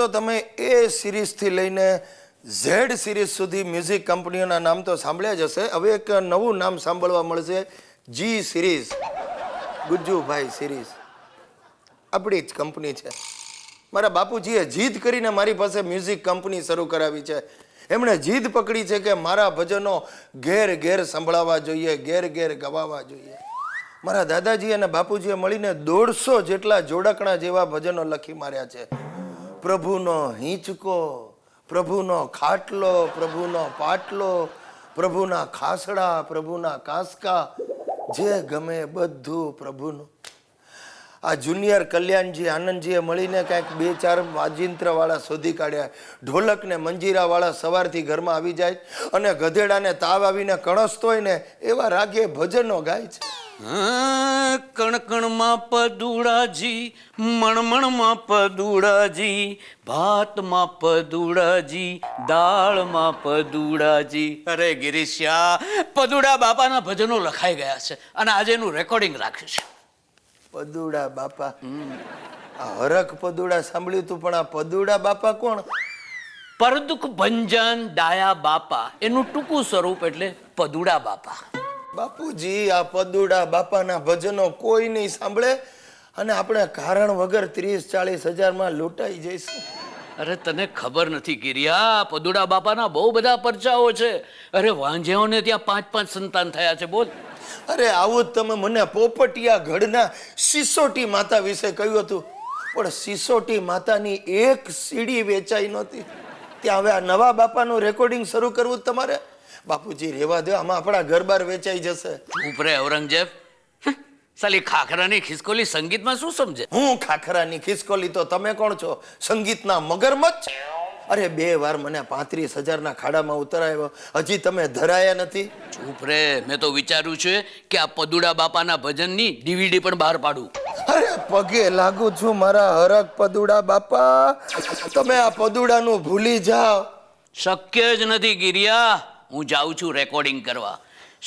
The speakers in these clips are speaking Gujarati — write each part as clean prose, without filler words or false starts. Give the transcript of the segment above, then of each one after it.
તો તમે એ સિરીઝથી લઈને ઝેડ સિરીઝ સુધી મ્યુઝિક કંપનીઓના નામ તો સાંભળ્યા જ હશે. હવે એક નવું નામ સાંભળવા મળશે, જી સિરીઝ. ગુજ્જુભાઈ સિરીઝ આપણી જ કંપની છે. મારા બાપુજીએ જીદ કરીને મારી પાસે મ્યુઝિક કંપની શરૂ કરાવી છે. એમણે જીદ પકડી છે કે મારા ભજનો ઘેર ઘેર સંભળાવવા જોઈએ, ઘેર ઘેર ગવાવા જોઈએ. મારા દાદાજી અને બાપુજીએ મળીને 150 જેટલા જોડકણા જેવા ભજનો લખી માર્યા છે. પ્રભુનો હિંચકો, પ્રભુનો ખાટલો, પ્રભુનો પાટલો, પ્રભુના ખાસડા, પ્રભુના કાંસકા, જે ગમે બધું પ્રભુનું. આ જુનિયર કલ્યાણજી આનંદજીએ મળીને કાંઈક 2-4 વાજિંત્ર વાળા શોધી કાઢ્યા. ઢોલક ને મંજીરા વાળા સવારથી ઘરમાં આવી જાય અને ગધેડાને તાવ આવીને કણસતો હોય ને એવા રાગે ભજનો ગાય છે. કણકણમાં પદુડાજી, મણમણમાં પદુડાજી, ભાતમાં પદુડાજી, દાળમાં પદુડાજી. અરે ગિરીશિયા, પદુડા બાપાના ભજનો લખાઈ ગયા છે અને આજે એનું રેકોર્ડિંગ રાખ્યું છે. પદુડા બાપા, આ હરખ પદુડા સાંભળ્યું તું, પણ આ પદુડા બાપા કોણ? પરદુક ભંજન ડાયા બાપા, એનું ટૂંકું સ્વરૂપ એટલે પદુડા બાપા. બાપુજી, આ પદુડા બાપાના ભજનો કોઈ નહીં સાંભળે અને આપણે કારણ વગર 30-40 હજારમાં લૂંટાઈ જઈશું. અરે તને ખબર નથી ગિરિયા, પદુડા બાપાના બહુ બધા પરચાઓ છે. અરે વાંઝેઓને ત્યાં 5-5 સંતાન થયા છે. બોલ. અરે આવું જ તમે મને પોપટિયા ગઢના સિસોટી માતા વિશે કહ્યું હતું, પણ સિસોટી માતાની એક સીડી વેચાઈ નહોતી. ત્યાં હવે આ નવા બાપાનું રેકોર્ડિંગ શરૂ કરવું જ તમારે? બાપુજી રેવા દો, આમાં આપણા ઘર-બાર વેચાઈ જશે. ચૂપ રે ઔરંગઝેબ. સાલી ખાખરાની ખિસકોલી સંગીતમાં શું સમજે? હું ખાખરાની ખિસકોલી તો તમે કોણ છો? સંગીતના મગરમચ્છ. અરે 2 વાર મને 35,000ના ખાડામાં ઉતરાયો, હજી તમે ધરાયા નથી. ચૂપ રે, મેં તો વિચાર્યું છે કે આ પદુડા બાપાના ભજનની DVD પણ બહાર પાડું. અરે પગે લાગુ છું મારા હરખ પદુડા બાપા, તમે આ પદુડાનું ભૂલી જાઓ. શક્ય જ નથી ગિરિયા. હું જાઉં છું રેકોર્ડિંગ કરવા.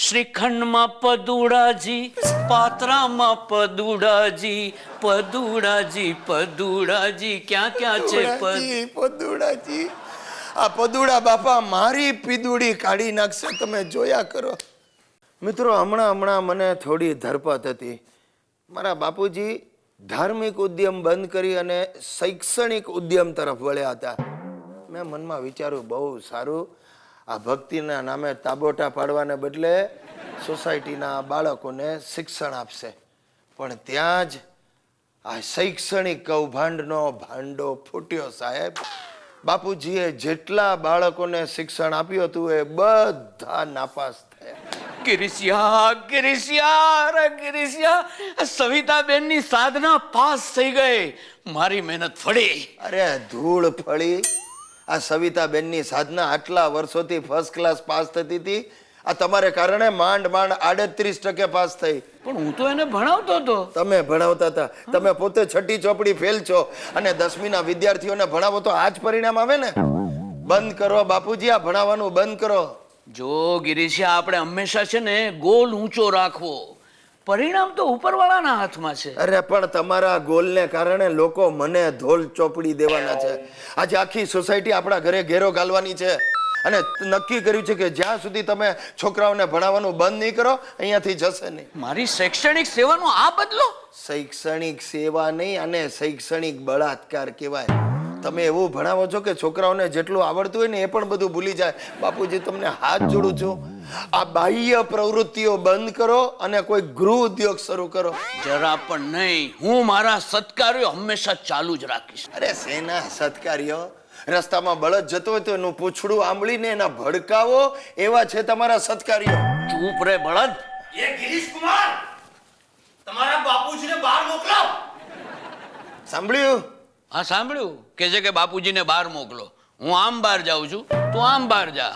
શ્રીખંડમાં પદુડાજી, પાત્રામાં પદુડાજી, પદુડાજી પદુડાજી, ક્યાં ક્યાં છે પદુડાજી? આ પદુડા બાપા મારી પીદુડી કાઢી નાખશે, તમે જોયા કરો. મિત્રો, હમણાં મને થોડી ધરપત હતી. મારા બાપુજી ધાર્મિક ઉદ્યમ બંધ કરી અને શૈક્ષણિક ઉદ્યમ તરફ વળ્યા હતા. મેં મનમાં વિચાર્યું, બહુ સારું, આ ભક્તિના નામે તાબોટા પાડવાને બદલે સોસાયટીના બાળકોને શિક્ષણ આપશે. પણ ત્યાં જ આ શૈક્ષણિક કૌભાંડનો ભાંડો ફૂટ્યો સાહેબ. બાપુજીએ જેટલા બાળકોને શિક્ષણ આપ્યું હતું એ બધા નાપાસ થયા. ગિરીશિયા, ગિરીશિયા, અરે ગિરીશિયા, સવિતાબેનની સાધના પાસ થઈ ગઈ, મારી મહેનત ફળી. અરે ધૂળ ફળી. આ સવિતાબેનની સાધના આટલા વર્ષોથી ફર્સ્ટ ક્લાસ પાસ થતી હતી, આ તમારે કારણે માંડ 38% પાસ થઈ. પણ હું તો એને ભણાવતો હતો. તમે ભણાવતા હતા, તમે પોતે 6ઠી ચોપડી ફેલ છો અને 10મીના વિદ્યાર્થીઓને ભણાવો તો આ જ પરિણામ આવે ને. બંધ કરો બાપુજી, આ ભણાવવાનું બંધ કરો. જો ગિરીશિયા, આપણે હંમેશા છે ને ગોલ ઊંચો રાખવો, પરિણામ તો ઉપરવાળાના હાથમાં છે. અરે પણ તમારા ગોલને કારણે લોકો મને ધોલ ચોપડી દેવાના છે. આજે આખી સોસાયટી આપણા ઘરે ઘેરો ગાલવાની છે અને નક્કી કર્યું છે કે જ્યાં સુધી તમે છોકરાઓને ભણાવવાનું બંધ નહીં કરો, અહીંયાથી જશે નહીં. મારી શૈક્ષણિક સેવાનો આ બદલો? શૈક્ષણિક સેવા નહીં, અને શૈક્ષણિક બળાત્કાર કહેવાય. તમે એવું ભણાવો છો કે છોકરાઓને જેટલું આવડતું હોય ને એ પણ બધું ભૂલી જાય. બાપુજી, તમને હાથ જોડું છું, આ બાહ્ય પ્રવૃત્તિઓ બંધ કરો અને કોઈ ગૃહ ઉદ્યોગ શરૂ કરો. જરા પણ નહીં. હું મારા સત્કાર્યો હંમેશા ચાલુ જ રાખીશ. અરે સેના સત્કાર્યો? રસ્તામાં બળદ જતો હોય તો એનું પૂંછડું આંબળીને એના ભડકાવો, એવા છે તમારા સત્કાર્યો. ચૂપ રે બળદ. એ ગિરીશ કુમાર, તમારા બાપુજીને બહાર મોકલો. સાંભળ્યું? હા સાંભળ્યું. કે છે કે બાપુજીને બહાર મોકલો. હું આમ બહાર જાઉં છું, તું આમ બહાર જા.